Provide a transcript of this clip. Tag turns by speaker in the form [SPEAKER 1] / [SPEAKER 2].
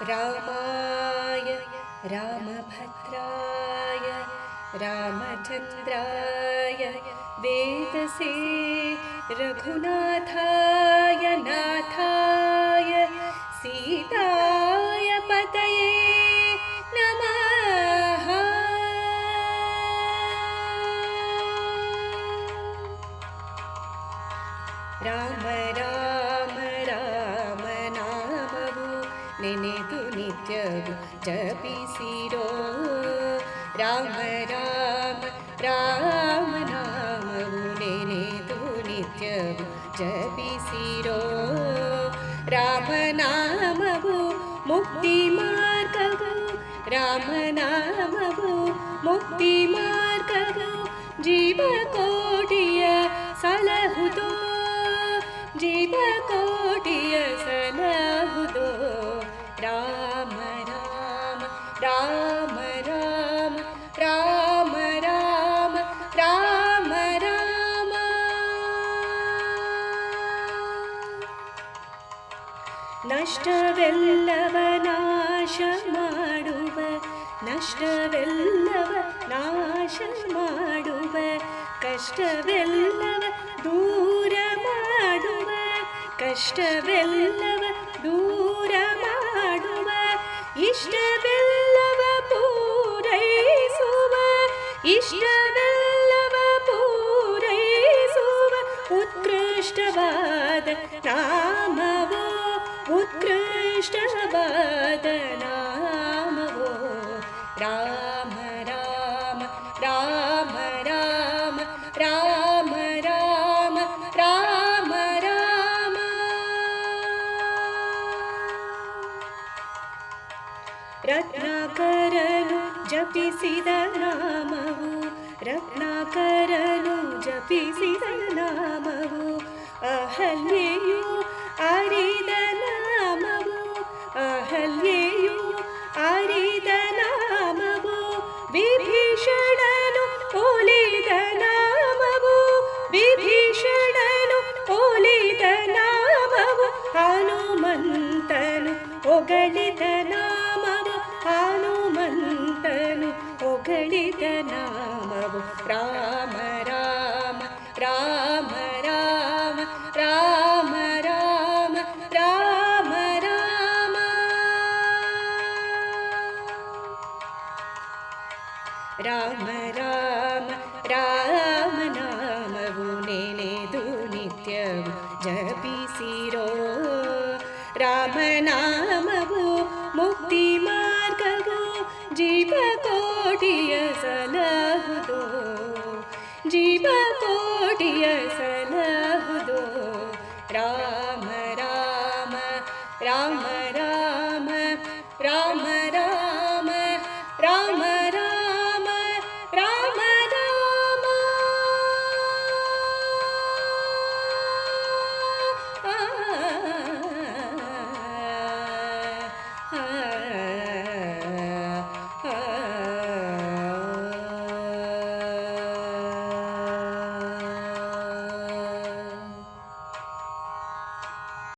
[SPEAKER 1] रामाय रामभद्राय रामचन्द्राय वेदसे रघुनाथाय नाथाय सीताय पतये नमः। राम राम राम नामವು ನೆನೆದು ನಿತ್ಯವೂ ಜಪಿಸಿರೋ. ರಾಮ ರಾಮ ರಾಮ ನಾಮವು ನೆನೆದು ನಿತ್ಯವೂ ಜಪಿಸಿರೋ. ರಾಮನಾಮವು ಮುಕ್ತಿ ಮಾರ್ಗವು, ರಾಮನಾಮವು ಮುಕ್ತಿ ಮಾರ್ಗವು. ಜೀವಕೋಟಿಯ ಸಲಹುದೋ, ಜೀವಕೋಟಿಯ ಸಲಹುದೋ. ರಾಮ ರಾಮ ರಾಮ ರಾಮ ರಾಮ ರಾಮ ರಾಮ ರಾಮ. ನಷ್ಟವೆಲ್ಲವ ನಾಶ ಮಾಡುವ, ನಷ್ಟವೆಲ್ಲವ ನಾಶ ಮಾಡುವ. ಕಷ್ಟವೆಲ್ಲವ ದೂರ ಮಾಡುವ, ಕಷ್ಟವೆಲ್ಲವ ದೂರ ಮಾಡುವ. ಇಷ್ಟವೆಲ್ಲವ ಪೂರೈಸುವ, ಇಷ್ಟವೆಲ್ಲವ ಪೂರೈಸುವ. ಉತ್ಕೃಷ್ಟವಾದ ನಾಮವೋ, ಉತ್ಕೃಷ್ಟವಾದ ನಾಮವೋ. ರಾಮ ರಾಮ ರಾಮ ರಾಮ ರಾಮ ರಾಮ ರಾಮ ರಾಮ. ರತ್ನಾಕರನು ಜಪಿಸಿದ ನಾಮವು, ರತ್ನಾಕರನು ಜಪಿಸಿದ ನಾಮವು. ಅಹಲ್ಯೆಯು ಅರಿದ ನಾಮವು, ಅಹಲ್ಯೆಯು ಅರಿದ ನಾಮವು. ವಿಭೀಷಣನು ಒಲಿದ ನಾಮವು, ವಿಭೀಷಣನು ಒಲಿದ ನಾಮವು. ಹನುಮಂತನು ಹೊಗಳಿದ ನಾಮವು, ಹನುಮಂತನು ಹೊಗಳಿದ ನಾಮವು. ರಾಮ ರಾಮ ರಾಮ ರಾಮ ರಾಮ ರಾಮ ರಾಮ ರಾಮ. ರಾಮ ರಾಮ ರಾಮ ನಾಮವು ನೆನೆದು ನಿತ್ಯವೂ ಜಪಿಸಿರೋ. ರಾಮನಾಮವು ಮುಕ್ತಿ ಮಾರ್ಗವು, ಜೀವಕೋಟಿಯ ಸಲಹುದೋ, ಜೀವಕೋಟಿಯ